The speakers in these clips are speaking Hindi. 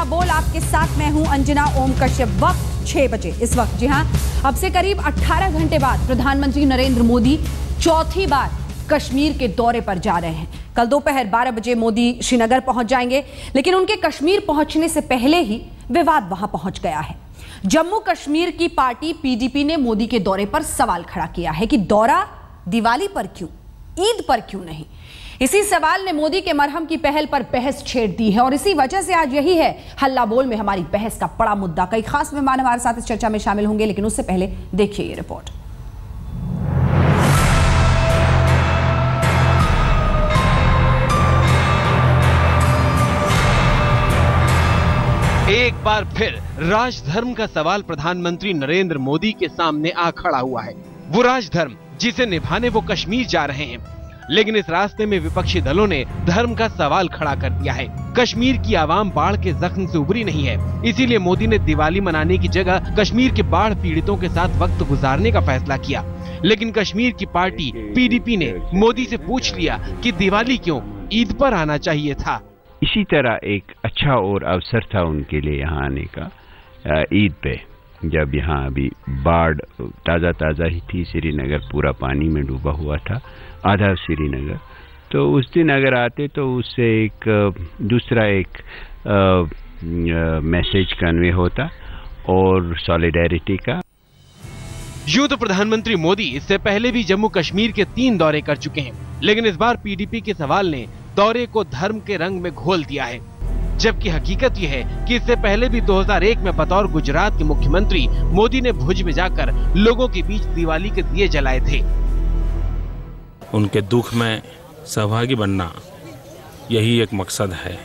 हल्ला बोल आपके साथ मैं हूं अंजना ओम कश्यप। वक्त 6 बजे इस वक्त, जी हां, अब से करीब 18 घंटे बाद प्रधानमंत्री नरेंद्र मोदी चौथी बार कश्मीर के दौरे पर जा रहे हैं। कल दोपहर 12 बजे मोदी श्रीनगर पहुंच जाएंगे, लेकिन उनके कश्मीर पहुंचने से पहले ही विवाद वहां पहुंच गया है। जम्मू कश्मीर की पार्टी पीडीपी ने मोदी के दौरे पर सवाल खड़ा किया है कि दौरा दिवाली पर क्यों, ईद पर क्यों नहीं। इसी सवाल ने मोदी के मरहम की पहल पर बहस छेड़ दी है और इसी वजह से आज यही है हल्ला बोल में हमारी बहस का बड़ा मुद्दा। कई खास मेहमान हमारे साथ इस चर्चा में शामिल होंगे, लेकिन उससे पहले देखिए ये रिपोर्ट। एक बार फिर राजधर्म का सवाल प्रधानमंत्री नरेंद्र मोदी के सामने आ खड़ा हुआ है। वो राजधर्म जिसे निभाने वो कश्मीर जा रहे हैं, लेकिन इस रास्ते में विपक्षी दलों ने धर्म का सवाल खड़ा कर दिया है। कश्मीर की आवाम बाढ़ के जख्म से उबरी नहीं है, इसीलिए मोदी ने दिवाली मनाने की जगह कश्मीर के बाढ़ पीड़ितों के साथ वक्त गुजारने का फैसला किया। लेकिन कश्मीर की पार्टी पीडीपी ने मोदी से पूछ लिया कि दिवाली क्यों, ईद पर आना चाहिए था। इसी तरह एक अच्छा और अवसर था उनके लिए यहाँ आने का ईद पे, जब यहाँ अभी बाढ़ ताज़ा ही थी, श्रीनगर पूरा पानी में डूबा हुआ था, आधा श्रीनगर। तो उस दिन अगर आते तो उससे एक दूसरा एक मैसेज कन्वे होता और सॉलिडेरिटी का। यूं तो प्रधानमंत्री मोदी इससे पहले भी जम्मू कश्मीर के 3 दौरे कर चुके हैं, लेकिन इस बार पीडीपी के सवाल ने दौरे को धर्म के रंग में घोल दिया है। जबकि हकीकत यह है कि इससे पहले भी 2001 में बतौर गुजरात के मुख्यमंत्री मोदी ने भुज में जाकर लोगों के बीच दिवाली के दिए जलाए थे। उनके दुख में सहभागी बनना यही एक मकसद है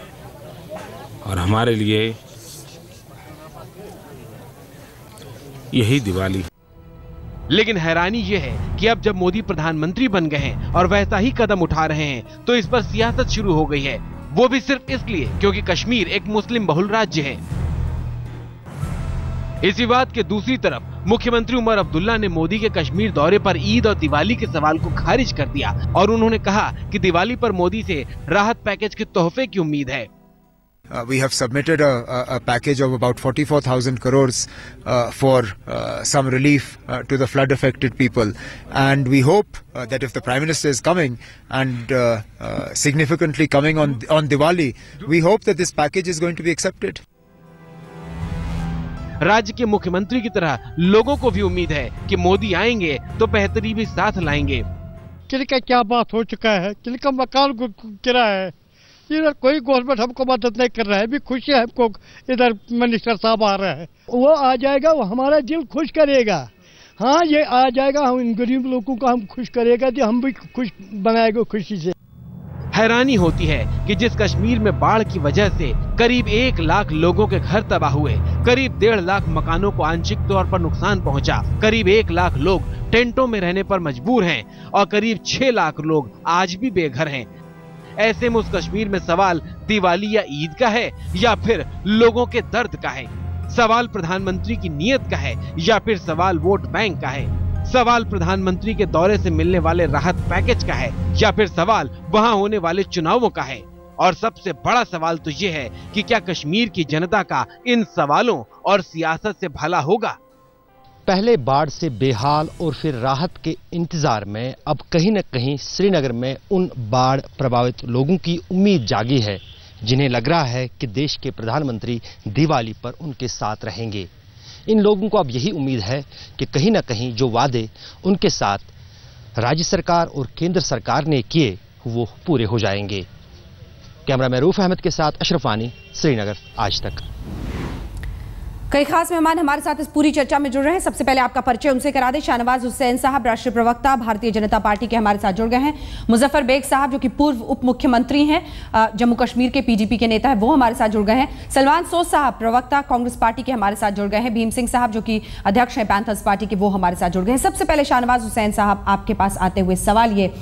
और हमारे लिए यही दिवाली। लेकिन हैरानी यह है कि अब जब मोदी प्रधानमंत्री बन गए हैं और वैसा ही कदम उठा रहे हैं, तो इस पर सियासत शुरू हो गई है, वो भी सिर्फ इसलिए क्योंकि कश्मीर एक मुस्लिम बहुल राज्य है। इसी बात के दूसरी तरफ मुख्यमंत्री उमर अब्दुल्ला ने मोदी के कश्मीर दौरे पर ईद और दिवाली के सवाल को खारिज कर दिया और उन्होंने कहा कि दिवाली पर मोदी से राहत पैकेज के तोहफे की उम्मीद है। We have submitted a package of about 44,000 crores for some relief to the flood affected people, and we hope that if the Prime Minister is coming and significantly coming on Diwali, we hope that this package is going to be accepted. राज्य के मुख्यमंत्री की तरह लोगों को भी उम्मीद है कि मोदी आएंगे तो बेहतरी भी साथ लाएंगे। किनका क्या बात हो चुका है, किनका मकान गिरा है, इधर कोई गवर्नमेंट हमको मदद नहीं कर रहा है। भी खुशी है हमको, इधर मिनिस्टर साहब आ रहा है, वो आ जाएगा, वो हमारा दिल खुश करेगा। हाँ, ये आ जाएगा, हम इन गरीब लोगों को हम खुश करेगा, तो हम भी खुश बनाएगा खुशी से। हैरानी होती है कि जिस कश्मीर में बाढ़ की वजह से करीब 1 लाख लोगों के घर तबाह हुए, करीब 1.5 लाख मकानों को आंशिक तौर पर नुकसान पहुंचा, करीब 1 लाख लोग टेंटों में रहने पर मजबूर हैं और करीब 6 लाख लोग आज भी बेघर हैं। ऐसे में उस कश्मीर में सवाल दिवाली या ईद का है या फिर लोगों के दर्द का है? सवाल प्रधानमंत्री की नीयत का है या फिर सवाल वोट बैंक का है? सवाल प्रधानमंत्री के दौरे से मिलने वाले राहत पैकेज का है या फिर सवाल वहां होने वाले चुनावों का है? और सबसे बड़ा सवाल तो ये है कि क्या कश्मीर की जनता का इन सवालों और सियासत से भला होगा? पहले बाढ़ से बेहाल और फिर राहत के इंतजार में अब कहीं न कहीं श्रीनगर में उन बाढ़ प्रभावित लोगों की उम्मीद जागी है, जिन्हें लग रहा है कि देश के प्रधानमंत्री दिवाली पर उनके साथ रहेंगे। इन लोगों को अब यही उम्मीद है कि कहीं न कहीं जो वादे उनके साथ राज्य सरकार और केंद्र सरकार ने किए वो पूरे हो जाएंगे। कैमरामैन रूफ अहमद के साथ अशरफ वानी, श्रीनगर, आज तक। कई खास मेहमान हमारे साथ इस पूरी चर्चा में जुड़ रहे हैं। सबसे पहले आपका परिचय उनसे करा दें। शाहनवाज हुसैन साहब, राष्ट्रीय प्रवक्ता, भारतीय जनता पार्टी के, हमारे साथ जुड़ गए हैं। मुजफ्फर बेग साहब, जो कि पूर्व उप मुख्यमंत्री हैं, जम्मू कश्मीर के पीडीपी के नेता है, वो हमारे साथ जुड़ गए हैं। सलमान सोज साहब, प्रवक्ता, कांग्रेस पार्टी के, हमारे साथ जुड़ गए हैं। भीम सिंह साहब, जो कि अध्यक्ष हैं पैंथर्स पार्टी के, वो हमारे साथ जुड़ गए हैं। सबसे पहले शाहनवाज हुसैन साहब, आपके पास आते हुए सवाल ये,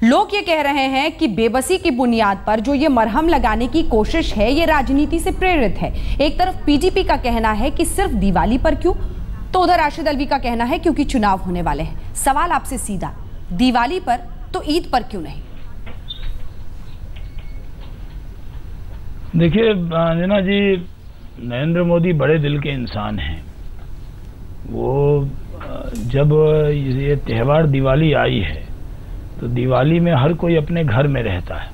लोग ये कह रहे हैं कि बेबसी की बुनियाद पर जो ये मरहम लगाने की कोशिश है, ये राजनीति से प्रेरित है। एक तरफ पीडीपी का कहना है कि सिर्फ दिवाली पर क्यों, तो उधर राशिद अल्वी का कहना है क्योंकि चुनाव होने वाले हैं। सवाल आपसे सीधा, दिवाली पर तो ईद पर क्यों नहीं? देखिए अंजना जी, नरेंद्र मोदी बड़े दिल के इंसान हैं। वो जब ये त्यौहार दिवाली आई है तो दिवाली में हर कोई अपने घर में रहता है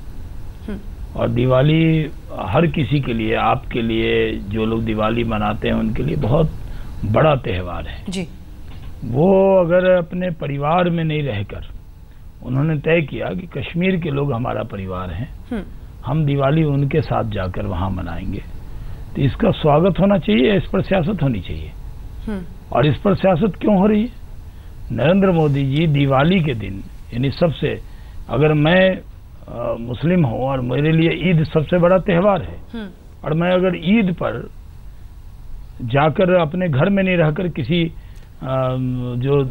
और दिवाली हर किसी के लिए, आपके लिए, जो लोग दिवाली मनाते हैं उनके लिए बहुत बड़ा त्यौहार है जी। वो अगर अपने परिवार में नहीं रहकर उन्होंने तय किया कि कश्मीर के लोग हमारा परिवार हैं, हम दिवाली उनके साथ जाकर वहां मनाएंगे, तो इसका स्वागत होना चाहिए, इस पर सियासत होनी चाहिए। और इस पर सियासत क्यों हो रही है? नरेंद्र मोदी जी दिवाली के दिन, यानी सबसे, अगर मैं मुस्लिम हूं और मेरे लिए ईद सबसे बड़ा त्यौहार है और मैं अगर ईद पर जाकर अपने घर में नहीं रहकर किसी जो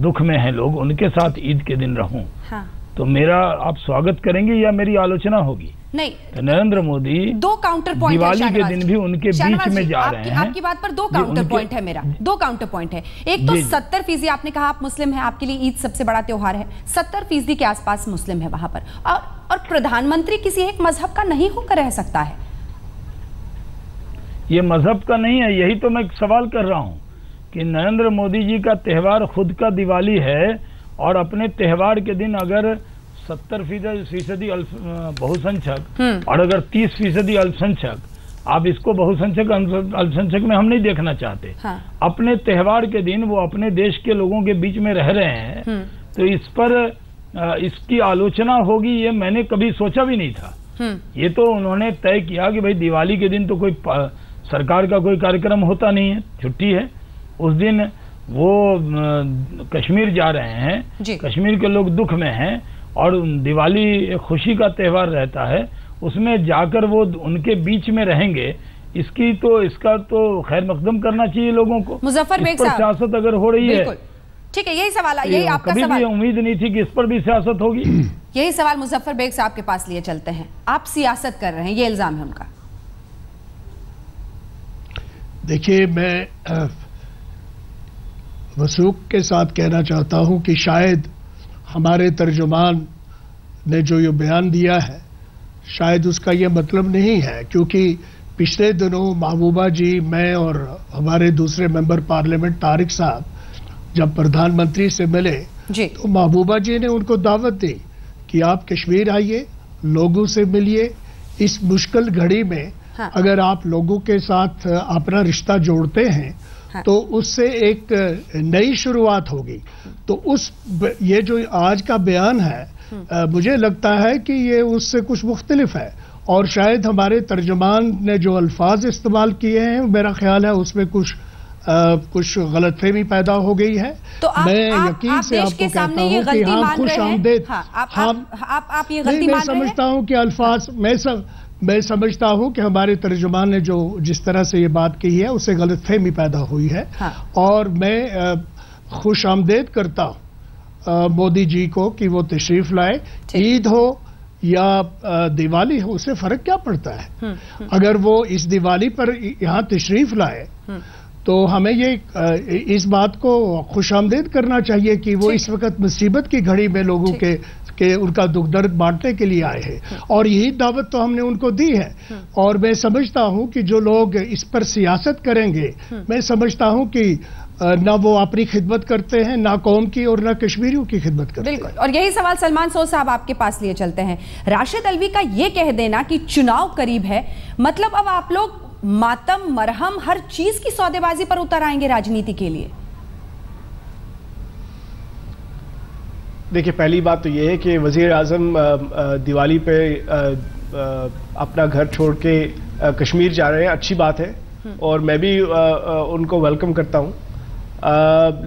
दुख में हैं लोग उनके साथ ईद के दिन रहूं, हाँ। तो मेरा आप स्वागत करेंगे या मेरी आलोचना होगी? नहीं। तो नरेंद्र मोदी दो काउंटर पॉइंट दिवाली के दिन भी उनके बीच में जा रहे हैं। आपकी बात पर दो काउंटर पॉइंट है, मेरा दो काउंटर पॉइंट है। एक तो 70% आपने कहा आप मुस्लिम हैं, आपके लिए ईद सबसे बड़ा त्योहार है, 70% के आसपास मुस्लिम है वहां पर, और प्रधानमंत्री किसी एक मजहब का नहीं होकर रह सकता है। ये मजहब का नहीं है, यही तो मैं सवाल कर रहा हूं कि नरेंद्र मोदी जी का त्यौहार खुद का दिवाली है और अपने त्यौहार के दिन अगर 70% बहुसंख्यक और अगर 30% अल्पसंख्यक, आप इसको बहुसंख्यक अल्पसंख्यक में हम नहीं देखना चाहते, हाँ। अपने त्यौहार के दिन वो अपने देश के लोगों के बीच में रह रहे हैं, तो इस पर इसकी आलोचना होगी ये मैंने कभी सोचा भी नहीं था। ये तो उन्होंने तय किया कि भाई दिवाली के दिन तो कोई सरकार का कोई कार्यक्रम होता नहीं है, छुट्टी है, उस दिन वो कश्मीर जा रहे हैं, कश्मीर के लोग दुख में हैं और दिवाली एक खुशी का त्यौहार रहता है, उसमें जाकर वो उनके बीच में रहेंगे, इसका तो खैर मकदम करना चाहिए लोगों को। मुजफ्फर बेग साहब, सियासत अगर हो रही है, ठीक है, यही सवाल, यही आपका कभी सवाल, भी उम्मीद नहीं थी कि इस पर भी सियासत होगी। यही सवाल मुजफ्फर बेग साहब के पास लिए चलते हैं। आप सियासत कर रहे हैं, ये इल्जाम है उनका। देखिए, मैं वसूख के साथ कहना चाहता हूं कि शायद हमारे तर्जुमान ने जो ये बयान दिया है शायद उसका ये मतलब नहीं है, क्योंकि पिछले दिनों महबूबा जी, मैं और हमारे दूसरे मेंबर पार्लियामेंट तारिक साहब जब प्रधानमंत्री से मिले तो महबूबा जी ने उनको दावत दी कि आप कश्मीर आइए, लोगों से मिलिए, इस मुश्किल घड़ी में हाँ। अगर आप लोगों के साथ अपना रिश्ता जोड़ते हैं हाँ। तो उससे एक नई शुरुआत होगी। तो ये जो आज का बयान है मुझे लगता है कि ये उससे कुछ मुख्तलिफ है, और शायद हमारे तर्जुमान ने जो अल्फाज इस्तेमाल किए हैं मेरा ख्याल है उसमें कुछ गलतफहमी पैदा हो गई है। तो मैं यकीन से आपको कहता हूँ कि हम खुश आमदेद, आप ये गलती मान रहे हैं? समझता हूँ कि अल्फाज मैं समझता हूं कि हमारे तर्जुमान ने जो जिस तरह से ये बात की है उससे गलतफहमी पैदा हुई है हाँ। और मैं खुश आमदेद करता हूं मोदी जी को कि वो तशरीफ लाए, ईद हो या दिवाली हो, उससे फर्क क्या पड़ता है। अगर वो इस दिवाली पर यहाँ तशरीफ लाए तो हमें ये इस बात को खुश आमदेद करना चाहिए कि वो इस वक्त मुसीबत की घड़ी में लोगों के उनका दुख दर्द बांटने के लिए आए हैं, और यही दावत तो हमने उनको दी है। और मैं समझता हूं कि जो लोग इस पर सियासत करेंगे, मैं समझता हूं कि ना वो अपनी खिदमत करते हैं, ना कौम की और ना कश्मीरियों की खिदमत करते हैं। बिल्कुल। और यही सवाल सलमान सोह साहब आपके पास लिए चलते हैं। राशिद अल्वी का ये कह देना कि चुनाव करीब है, मतलब अब आप लोग मातम, मरहम, हर चीज की सौदेबाजी पर उतर आएंगे राजनीति के लिए? देखिए, पहली बात तो ये है कि वज़ीर आज़म दिवाली पे अपना घर छोड़ के कश्मीर जा रहे हैं, अच्छी बात है और मैं भी उनको वेलकम करता हूं।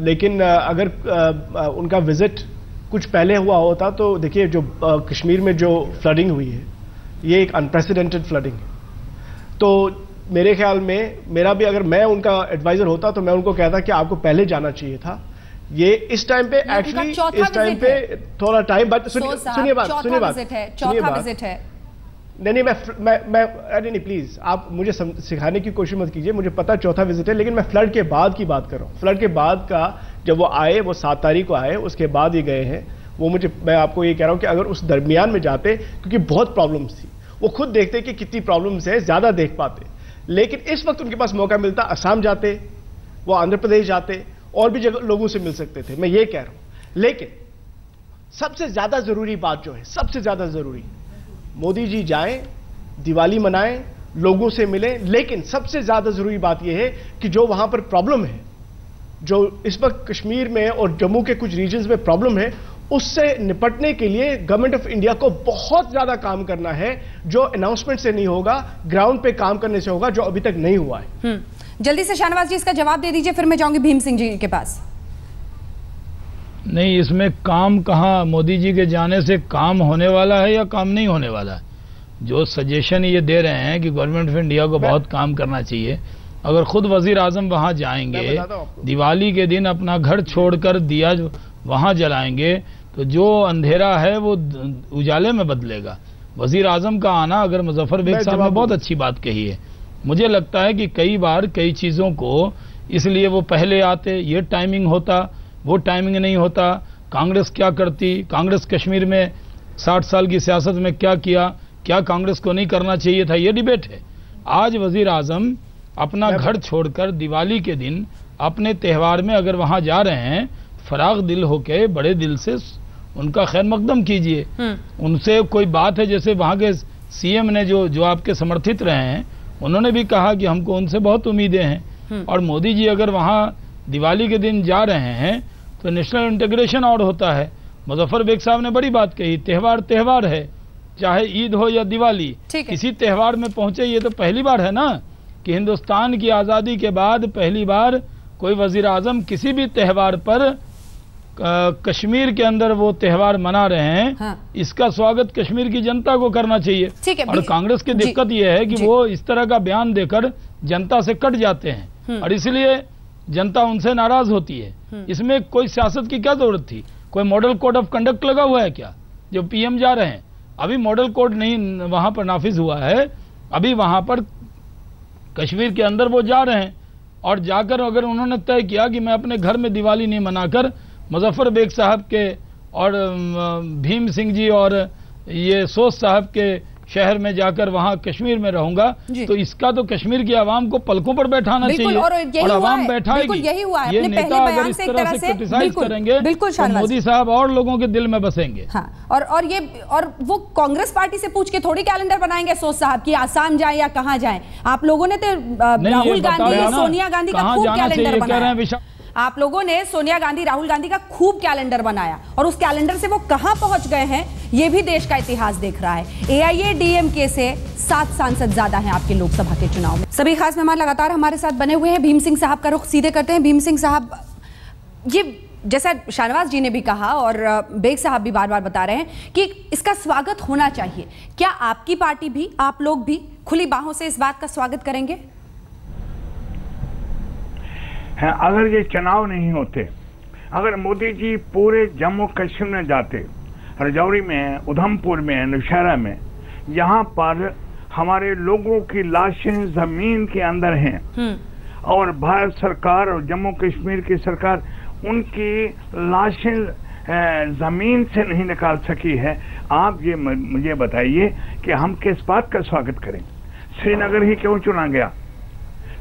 लेकिन अगर उनका विजिट कुछ पहले हुआ होता तो देखिए, जो कश्मीर में जो फ्लडिंग हुई है ये एक अनप्रेसिडेंटेड फ्लडिंग है। तो मेरे ख्याल में मेरा भी, अगर मैं उनका एडवाइजर होता तो मैं उनको कहता कि आपको पहले जाना चाहिए था। ये इस टाइम पे एक्चुअली इस टाइम पे थोड़ा टाइम, बट सुनिए बात चौथा विजिट है। नहीं, नहीं प्लीज आप मुझे सिखाने की कोशिश मत कीजिए, मुझे पता चौथा विजिट है, लेकिन मैं फ्लड के बाद की बात कर रहा हूँ। फ्लड के बाद का जब वो आए, वो 7 तारीख को आए, उसके बाद ही गए हैं वो। मैं आपको ये कह रहा हूँ कि अगर उस दरमियान में जाते, क्योंकि बहुत प्रॉब्लम्स थी, वो खुद देखते कि कितनी प्रॉब्लम्स है, ज्यादा देख पाते। लेकिन इस वक्त उनके पास मौका मिलता, असम जाते, वो आंध्र प्रदेश जाते, और भी जगह लोगों से मिल सकते थे, मैं ये कह रहा हूं। लेकिन सबसे ज्यादा जरूरी बात जो है, सबसे ज्यादा जरूरी, मोदी जी जाएं, दिवाली मनाएं, लोगों से मिलें, लेकिन सबसे ज्यादा जरूरी बात यह है कि जो वहां पर प्रॉब्लम है, जो इस वक्त कश्मीर में और जम्मू के कुछ रीजन्स में प्रॉब्लम है, उससे निपटने के लिए गवर्नमेंट ऑफ इंडिया को बहुत ज्यादा काम करना है, जो अनाउंसमेंट से नहीं होगा, ग्राउंड पे काम करने से होगा, जो अभी तक नहीं हुआ है। जल्दी से शाहनवाज जी इसका जवाब दे दीजिए, फिर मैं जाऊंगी भीम सिंह जी के पास। नहीं, इसमें काम कहाँ, मोदी जी के जाने से काम होने वाला है या काम नहीं होने वाला है? जो सजेशन ये दे रहे हैं कि गवर्नमेंट ऑफ इंडिया को बहुत काम करना चाहिए, अगर खुद वजीर आजम वहां जाएंगे, दिवाली के दिन अपना घर छोड़कर दिया वहां जलाएंगे, तो जो अंधेरा है वो उजाले में बदलेगा। वजीर आजम का आना, अगर मुजफ्फर बेग साहब ने बहुत अच्छी बात कही है, मुझे लगता है कि कई बार कई चीज़ों को इसलिए वो पहले आते, ये टाइमिंग होता, वो टाइमिंग नहीं होता। कांग्रेस क्या करती, कांग्रेस कश्मीर में 60 साल की सियासत में क्या किया, क्या कांग्रेस को नहीं करना चाहिए था, ये डिबेट है। आज वजीर आजम अपना घर छोड़कर दिवाली के दिन अपने त्यौहार में अगर वहां जा रहे हैं, फराग दिल होके, बड़े दिल से उनका खैर मकदम कीजिए। उनसे कोई बात है, जैसे वहां के सीएम ने जो आपके समर्थित रहे हैं, उन्होंने भी कहा कि हमको उनसे बहुत उम्मीदें हैं, और मोदी जी अगर वहां दिवाली के दिन जा रहे हैं तो नेशनल इंटीग्रेशन और होता है। मुजफ्फर बेग साहब ने बड़ी बात कही, त्यौहार त्यौहार है, चाहे ईद हो या दिवाली, किसी त्यौहार में पहुंचे। ये तो पहली बार है ना कि हिंदुस्तान की आज़ादी के बाद पहली बार कोई वजीर आजम किसी भी त्यौहार पर कश्मीर के अंदर वो त्यौहार मना रहे हैं। हाँ। इसका स्वागत कश्मीर की जनता को करना चाहिए। और कांग्रेस की दिक्कत ये है कि वो इस तरह का बयान देकर जनता से कट जाते हैं, और इसलिए जनता उनसे नाराज होती है। इसमें कोई सियासत की क्या जरूरत थी? कोई मॉडल कोड ऑफ कंडक्ट लगा हुआ है क्या? जो पीएम जा रहे हैं, अभी मॉडल कोड नहीं वहां पर नाफिज हुआ है, अभी वहां पर कश्मीर के अंदर वो जा रहे हैं, और जाकर अगर उन्होंने तय किया कि मैं अपने घर में दिवाली नहीं मनाकर मुजफ्फर बेग साहब के और भीम सिंह जी और ये सोच साहब के शहर में जाकर वहां कश्मीर में रहूंगा, तो इसका तो कश्मीर की आवाम को पलकों पर बैठाना चाहिए, और आवाम बैठाएगी। यही हुआ है। ये नेता अगर इस तरह से क्रिटिसाइज करेंगे तो मोदी साहब और लोगों के दिल में बसेंगे। हाँ, और वो कांग्रेस पार्टी से पूछ के थोड़ी कैलेंडर बनाएंगे सोच साहब की आसाम जाए या कहाँ जाए। आप लोगों ने तो राहुल गांधी, सोनिया गांधी का खूब कैलेंडर बनाया। आप लोगों ने सोनिया गांधी, राहुल गांधी का खूब कैलेंडर बनाया, और उस कैलेंडर से वो कहां पहुंच गए हैं ये भी देश का इतिहास देख रहा है। एआईएडीएमके से 7 सांसद ज्यादा हैं आपके लोकसभा के चुनाव में। सभी खास मेहमान लगातार हमारे साथ बने हुए हैं। भीम सिंह साहब का रुख सीधे करते हैं। भीम सिंह साहब, ये जैसा शाहनवाज जी ने भी कहा और बेग साहब भी बार बार बता रहे हैं कि इसका स्वागत होना चाहिए, क्या आपकी पार्टी भी, आप लोग भी खुली बाहों से इस बात का स्वागत करेंगे? है, अगर ये चुनाव नहीं होते, अगर मोदी जी पूरे जम्मू कश्मीर में जाते, रजौरी में, उधमपुर में, नौशहरा में, यहाँ पर हमारे लोगों की लाशें जमीन के अंदर हैं, और भारत सरकार और जम्मू कश्मीर की सरकार उनकी लाशें जमीन से नहीं निकाल सकी है। आप ये मुझे बताइए कि हम किस बात का स्वागत करें? श्रीनगर ही क्यों चुना गया?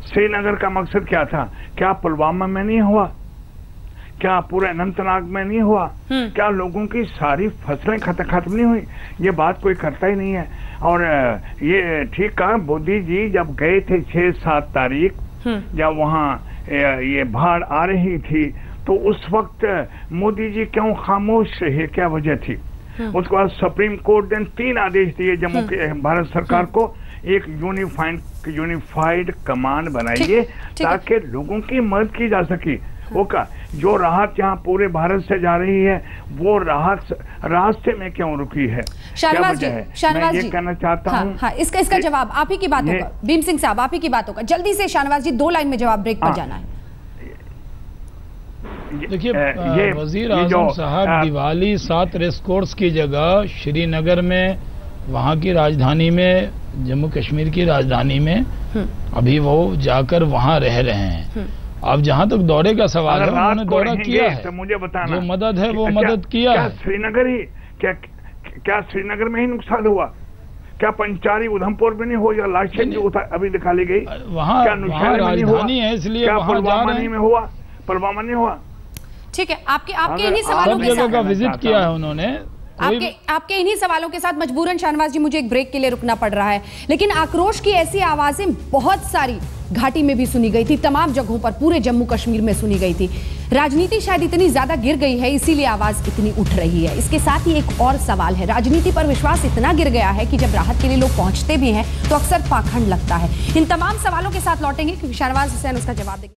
श्रीनगर का मकसद क्या था? क्या पुलवामा में नहीं हुआ? क्या पूरे अनंतनाग में नहीं हुआ? क्या लोगों की सारी फसलें खत्म नहीं हुई? ये बात कोई करता ही नहीं है। और ये ठीक कहा, मोदी जी जब गए थे 6-7 तारीख, जब वहाँ ये बाढ़ आ रही थी, तो उस वक्त मोदी जी क्यों खामोश रहे? क्या वजह थी? उसके बाद सुप्रीम कोर्ट ने 3 आदेश दिए जम्मू के भारत सरकार को, एक यूनिफाइड कमांड बनाइए ताकि लोगों की मदद की जा सके। वो का जो राहत यहाँ पूरे भारत से जा रही है, वो राहत रास्ते में क्यों रुकी है? शाहनवाज जी, मैं ये कहना चाहता हूँ। हाँ, इसका जवाब आप ही की बात होगा। भीम सिंह साहब, आप ही की बात होगा। जल्दी से शाहनवाज जी, 2 लाइन में जवाब, ब्रेक पर जाना है। देखिए, वजीर आजम साहब दिवाली 7 रेस कोर्स की जगह श्रीनगर में, वहाँ की राजधानी में, जम्मू कश्मीर की राजधानी में अभी वो जाकर वहाँ रह रहे हैं। अब जहाँ तक दौरे का सवाल है, उन्होंने दौरा किया है, तो मुझे बताना, जो मदद है वो मदद किया है। श्रीनगर ही क्या श्रीनगर में ही नुकसान हुआ? क्या पंचारी उधमपुर में नहीं हो, या लाशें जो अभी निकाली गई वहाँ क्या नुशहरा में नहीं हुआ, है इसलिए क्या वहाँ पुलवामा में हुआ, पुलवामा नहीं हुआ? ठीक है, आपके इन्हीं सवालों के साथ विजिट किया है उन्होंने। आपके इन्हीं सवालों के साथ मजबूरन शाहनवाज जी मुझे एक ब्रेक के लिए रुकना पड़ रहा है, लेकिन आक्रोश की ऐसी आवाजें बहुत सारी घाटी में भी सुनी गई थी, तमाम जगहों पर पूरे जम्मू कश्मीर में सुनी गई थी। राजनीति शायद इतनी ज्यादा गिर गई है, इसीलिए आवाज इतनी उठ रही है। इसके साथ ही एक और सवाल है, राजनीति पर विश्वास इतना गिर गया है कि जब राहत के लिए लोग पहुंचते भी हैं तो अक्सर पाखंड लगता है। इन तमाम सवालों के साथ लौटेंगे क्योंकि शाहनवाज हुसैन उसका जवाब देंगे।